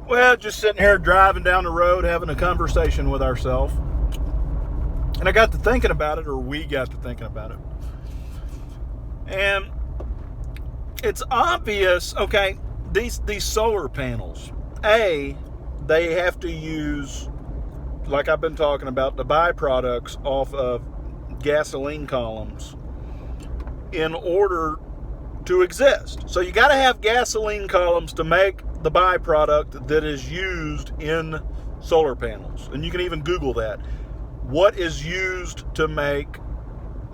Well, just sitting here driving down the road, having a conversation with ourselves. And I got to thinking about it, or we got to thinking about it. And it's obvious, okay, these solar panels, they have to use, like I've been talking about, the byproducts off of gasoline columns in order to exist. So you got to have gasoline columns to make the byproduct that is used in solar panels. And you can even Google that. What is used to make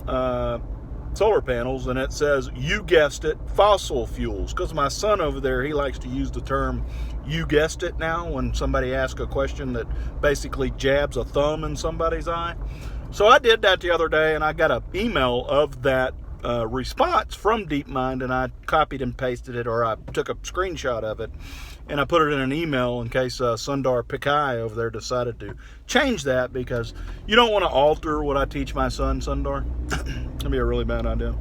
solar panels? And it says, you guessed it, fossil fuels. Because my son over there, he likes to use the term, you guessed it now, when somebody asks a question that basically jabs a thumb in somebody's eye. So I did that the other day, and I got an email of that response from DeepMind, and I copied and pasted it, or I took a screenshot of it, and I put it in an email in case Sundar Pichai over there decided to change that, because you don't want to alter what I teach my son, Sundar. That'd be a really bad idea.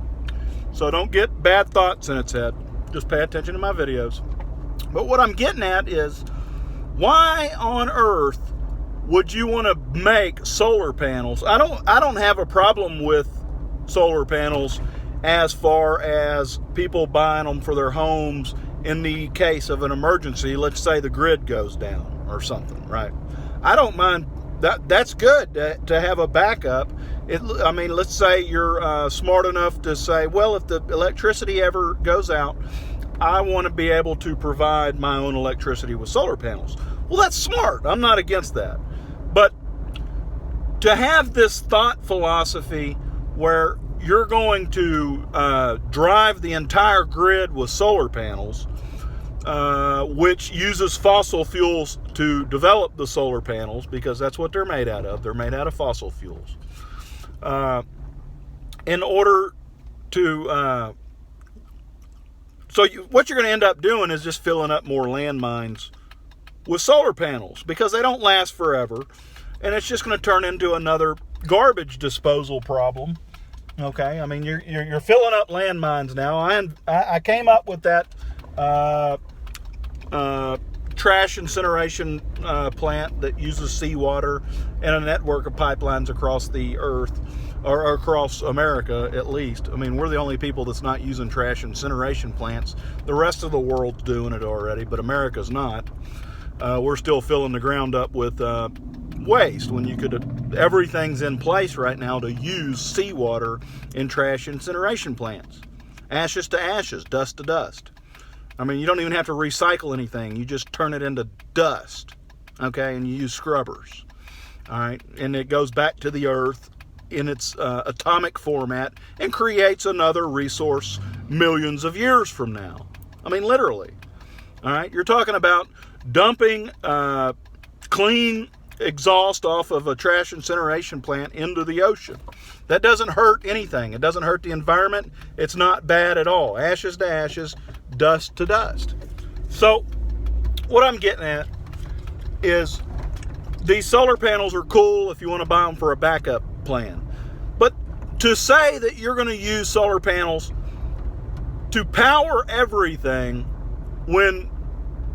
So don't get bad thoughts in its head. Just pay attention to my videos. But what I'm getting at is, why on earth would you want to make solar panels? I don't have a problem with solar panels as far as people buying them for their homes in the case of an emergency. Let's say the grid goes down or something, right? I don't mind that. That's good to have a backup. Let's say you're smart enough to say, well, if the electricity ever goes out, I want to be able to provide my own electricity with solar panels. Well, that's smart. I'm not against that. But to have this thought philosophy where you're going to drive the entire grid with solar panels, which uses fossil fuels to develop the solar panels, because that's what they're made out of. They're made out of fossil fuels. In order to... what you're going to end up doing is just filling up more landmines with solar panels, because they don't last forever, and it's just going to turn into another garbage disposal problem. Okay, I mean, you're filling up landmines now. I came up with that trash incineration plant that uses seawater and a network of pipelines across the earth, or across America at least. I mean, we're the only people that's not using trash incineration plants. The rest of the world's doing it already, but America's not. We're still filling the ground up with waste, when you could, everything's in place right now to use seawater in trash incineration plants. Ashes to ashes, dust to dust. I mean, you don't even have to recycle anything. You just turn it into dust, okay, and you use scrubbers, all right, and it goes back to the earth in its atomic format and creates another resource millions of years from now. I mean, literally, all right. You're talking about dumping clean exhaust off of a trash incineration plant into the ocean. That doesn't hurt anything. It doesn't hurt the environment. It's not bad at all. Ashes to ashes, dust to dust. So what I'm getting at is, these solar panels are cool if you want to buy them for a backup plan. But to say that you're going to use solar panels to power everything, when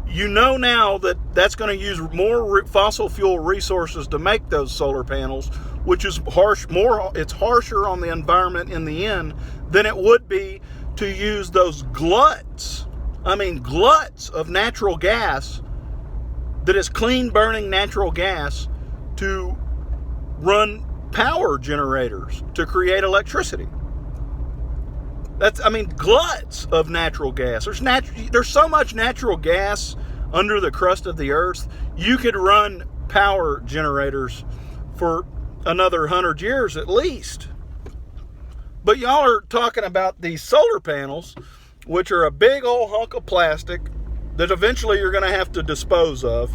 you know now that that's going to use more fossil fuel resources to make those solar panels, which is it's harsher on the environment in the end than it would be to use those gluts of natural gas, that is clean burning natural gas, to run power generators to create electricity. Gluts of natural gas. There's so much natural gas under the crust of the earth, you could run power generators for another 100 years at least. But y'all are talking about these solar panels, which are a big old hunk of plastic that eventually you're going to have to dispose of,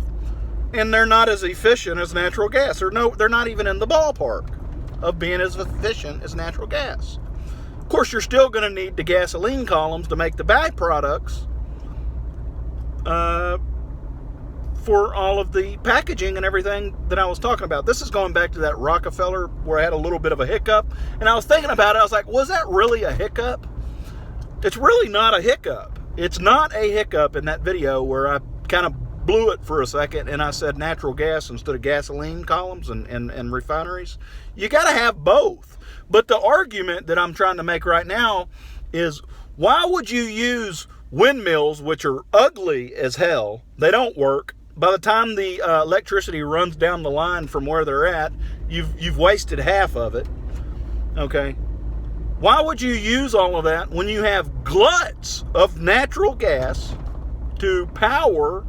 and they're not as efficient as natural gas. They're not even in the ballpark of being as efficient as natural gas. Of course, you're still going to need the gasoline columns to make the byproducts for all of the packaging and everything that I was talking about. This is going back to that Rockefeller where I had a little bit of a hiccup, and I was thinking about it. I was like, was that really a hiccup? It's really not a hiccup. It's not a hiccup in that video where I kind of blew it for a second and I said natural gas instead of gasoline columns and refineries. You got to have both. But the argument that I'm trying to make right now is, why would you use windmills, which are ugly as hell? They don't work. By the time the electricity runs down the line from where they're at, you've wasted half of it. Okay? Why would you use all of that when you have gluts of natural gas to power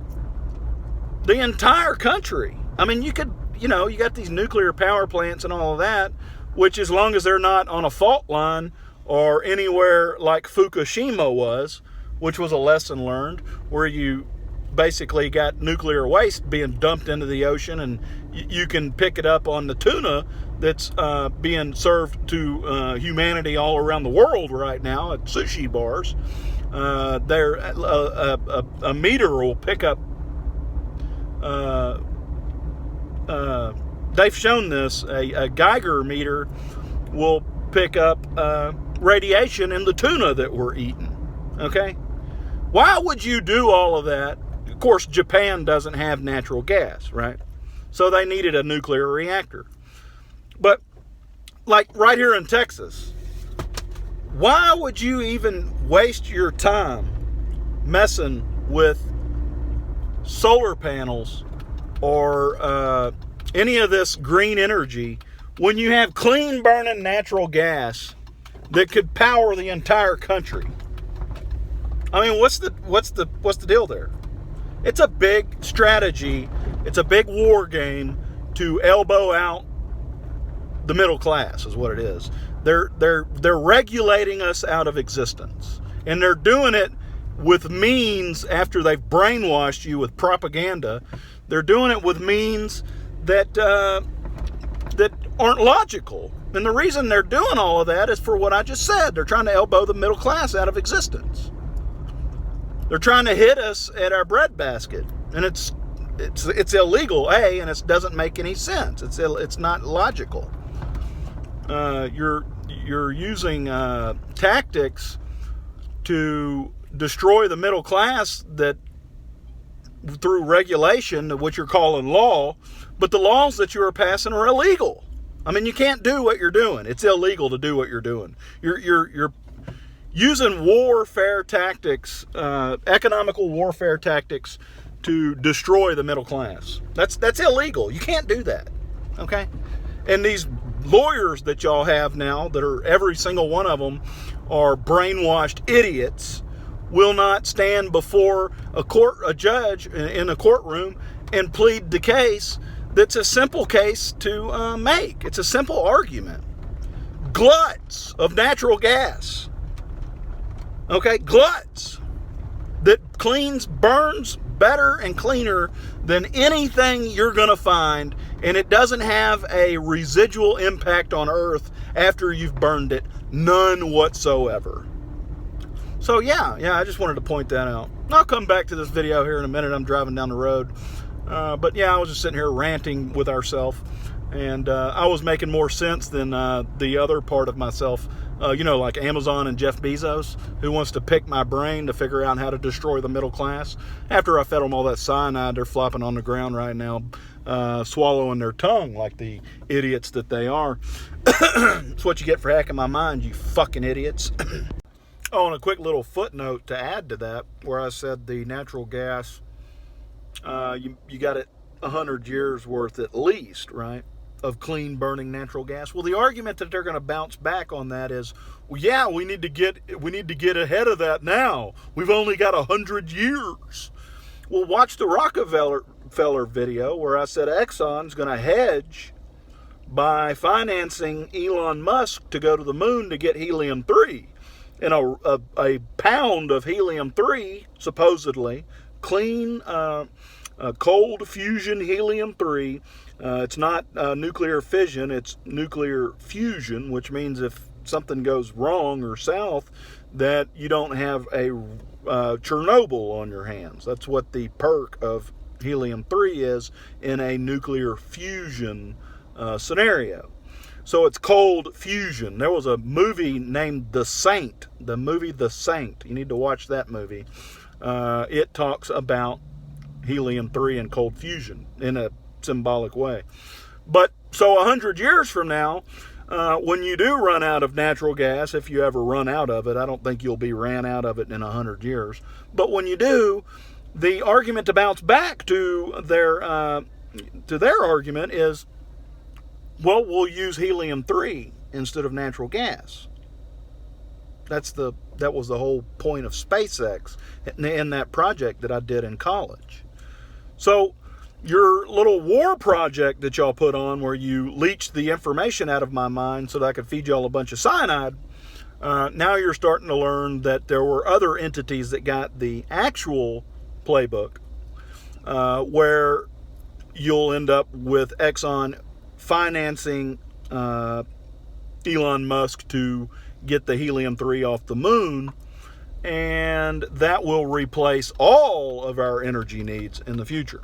the entire country? I mean, you could, you got these nuclear power plants and all of that, which, as long as they're not on a fault line or anywhere like Fukushima was, which was a lesson learned, where you basically got nuclear waste being dumped into the ocean, and you can pick it up on the tuna that's being served to humanity all around the world right now at sushi bars. A meter will pick up, they've shown this, a Geiger meter will pick up radiation in the tuna that we're eating. Okay? Why would you do all of that? Of course, Japan doesn't have natural gas, right? So they needed a nuclear reactor. But, like right here in Texas, why would you even waste your time messing with solar panels or any of this green energy when you have clean burning natural gas that could power the entire country? I mean, what's the deal there? It's a big strategy. It's a big war game to elbow out the middle class, is what it is. They're regulating us out of existence, and they're doing it with means, after they've brainwashed you with propaganda. They're doing it with means that that aren't logical. And the reason they're doing all of that is for what I just said. They're trying to elbow the middle class out of existence. They're trying to hit us at our breadbasket, and it's illegal, and it doesn't make any sense. It's not logical. You're using tactics to destroy the middle class that through regulation, which you're calling law, but the laws that you are passing are illegal. I mean, you can't do what you're doing. It's illegal to do what you're doing. You're using warfare tactics, economical warfare tactics, to destroy the middle class. That's illegal. You can't do that. Okay? And these lawyers that y'all have now, that are, every single one of them are brainwashed idiots, will not stand before a judge in a courtroom and plead the case that's a simple case to make. It's a simple argument. Gluts of natural gas. Okay, gluts that burns better and cleaner than anything you're going to find, and it doesn't have a residual impact on Earth after you've burned it. None whatsoever. So yeah, I just wanted to point that out. I'll come back to this video here in a minute. I'm driving down the road. But yeah, I was just sitting here ranting with ourselves, and I was making more sense than the other part of myself. Like Amazon and Jeff Bezos, who wants to pick my brain to figure out how to destroy the middle class. After I fed them all that cyanide, they're flopping on the ground right now, swallowing their tongue like the idiots that they are. That's what you get for hacking my mind, you fucking idiots. Oh, and a quick little footnote to add to that, where I said the natural gas, you got it 100 years worth at least, right, of clean burning natural gas. Well, the argument that they're going to bounce back on that is, well, yeah, we need to get ahead of that now. We've only got 100 years. Well, watch the Rockefeller video where I said Exxon's going to hedge by financing Elon Musk to go to the moon to get helium-3. And a pound of helium-3, supposedly, clean, cold fusion helium-3. It's not nuclear fission, it's nuclear fusion, which means if something goes wrong or south, that you don't have a Chernobyl on your hands. That's what the perk of helium-3 is in a nuclear fusion scenario. So it's cold fusion. There was a movie named The Saint. The movie The Saint. You need to watch that movie. It talks about helium-3 and cold fusion in a symbolic way. But so 100 years from now, when you do run out of natural gas, if you ever run out of it, I don't think you'll be ran out of it in 100 years. But when you do, the argument to bounce back to their argument is, well, we'll use helium-3 instead of natural gas. That was the whole point of SpaceX in that project that I did in college. So your little war project that y'all put on where you leached the information out of my mind so that I could feed y'all a bunch of cyanide, now you're starting to learn that there were other entities that got the actual playbook, where you'll end up with Exxon financing Elon Musk to get the helium-3 off the moon, and that will replace all of our energy needs in the future.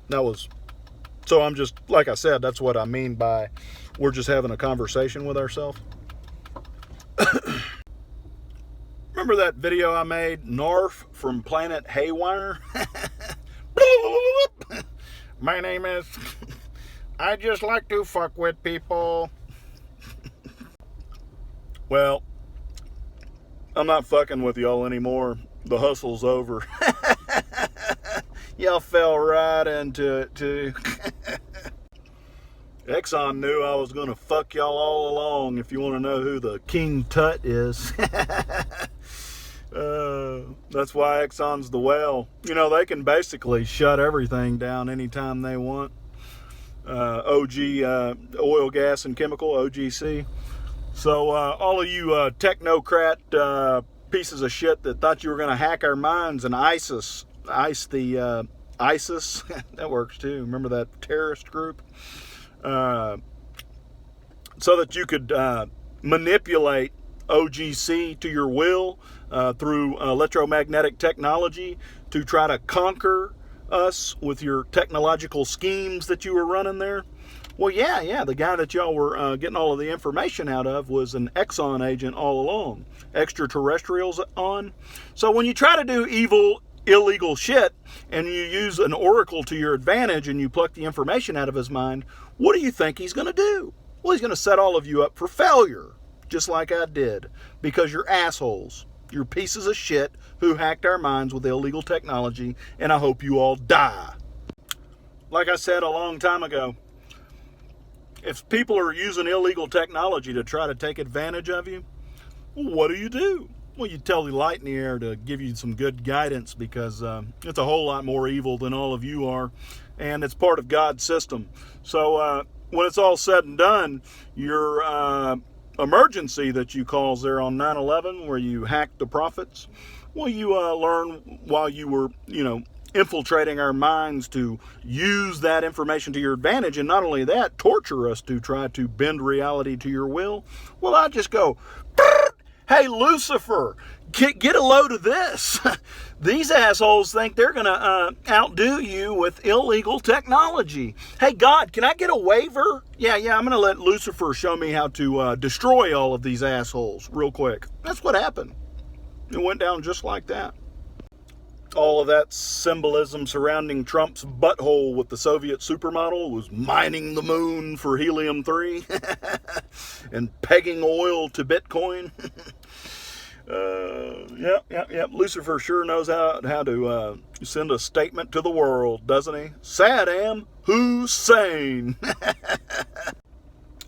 So I'm just, like I said, that's what I mean by we're just having a conversation with ourselves. Remember that video I made, Narf from Planet Haywire? My name is... I just like to fuck with people. Well, I'm not fucking with y'all anymore. The hustle's over. Y'all fell right into it, too. Exxon knew I was going to fuck y'all all along, if you want to know who the King Tut is. That's why Exxon's the whale. You know, they can basically shut everything down anytime they want. OG, oil, gas, and chemical, OGC. So all of you technocrat pieces of shit that thought you were going to hack our minds and ISIS, that works too. Remember that terrorist group? So that you could manipulate OGC to your will through electromagnetic technology to try to conquer us with your technological schemes that you were running there. Well, yeah, the guy that y'all were getting all of the information out of was an Exxon agent all along. Extraterrestrials on. So when you try to do evil, illegal shit and you use an oracle to your advantage and you pluck the information out of his mind, what do you think he's going to do? Well, he's going to set all of you up for failure, just like I did, because you're assholes. You're pieces of shit who hacked our minds with illegal technology, and I hope you all die. Like I said a long time ago, if people are using illegal technology to try to take advantage of you, what do? Well, you tell the light in the air to give you some good guidance, because it's a whole lot more evil than all of you are, and it's part of God's system. So when it's all said and done, your emergency that you caused there on 9/11, where you hacked the prophets, well, you learn while you were, infiltrating our minds to use that information to your advantage, and not only that, torture us to try to bend reality to your will. Well, I just go, hey, Lucifer, get a load of this. These assholes think they're going to outdo you with illegal technology. Hey, God, can I get a waiver? Yeah, I'm going to let Lucifer show me how to destroy all of these assholes real quick. That's what happened. It went down just like that. All of that symbolism surrounding Trump's butthole with the Soviet supermodel was mining the moon for helium-3 and pegging oil to Bitcoin. Yep. Lucifer sure knows how to send a statement to the world, doesn't he? Saddam Hussein.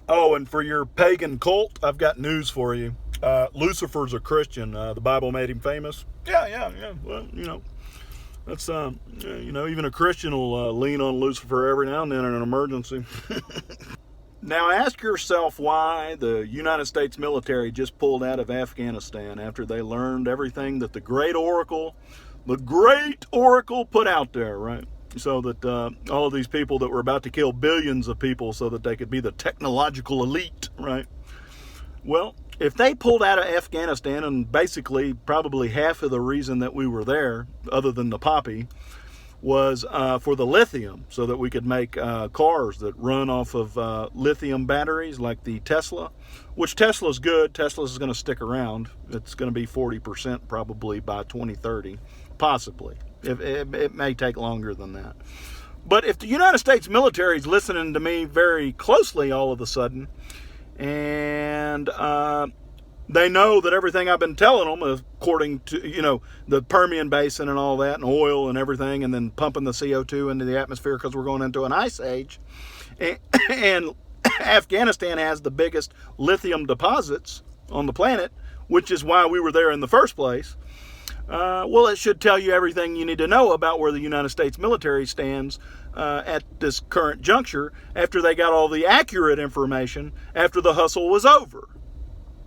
Oh, and for your pagan cult, I've got news for you. Lucifer's a Christian. The Bible made him famous. Yeah. Well, that's, even a Christian will lean on Lucifer every now and then in an emergency. Now ask yourself why the United States military just pulled out of Afghanistan after they learned everything that the great oracle put out there, right? So that all of these people that were about to kill billions of people so that they could be the technological elite, right? Well, if they pulled out of Afghanistan, and basically probably half of the reason that we were there, other than the poppy, was for the lithium, so that we could make cars that run off of lithium batteries like the Tesla, which Tesla's good. Tesla's going to stick around. It's going to be 40% probably by 2030, possibly. It may take longer than that. But if the United States military is listening to me very closely all of a sudden, and they know that everything I've been telling them, according to, the Permian Basin and all that, and oil and everything, and then pumping the CO2 into the atmosphere because we're going into an ice age, and Afghanistan has the biggest lithium deposits on the planet, which is why we were there in the first place. Well, it should tell you everything you need to know about where the United States military stands at this current juncture after they got all the accurate information after the hustle was over.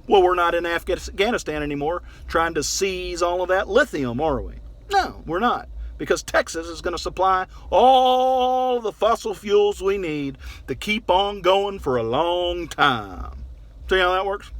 Well, we're not in Afghanistan anymore trying to seize all of that lithium, are we? No, we're not. Because Texas is going to supply all the fossil fuels we need to keep on going for a long time. See how that works?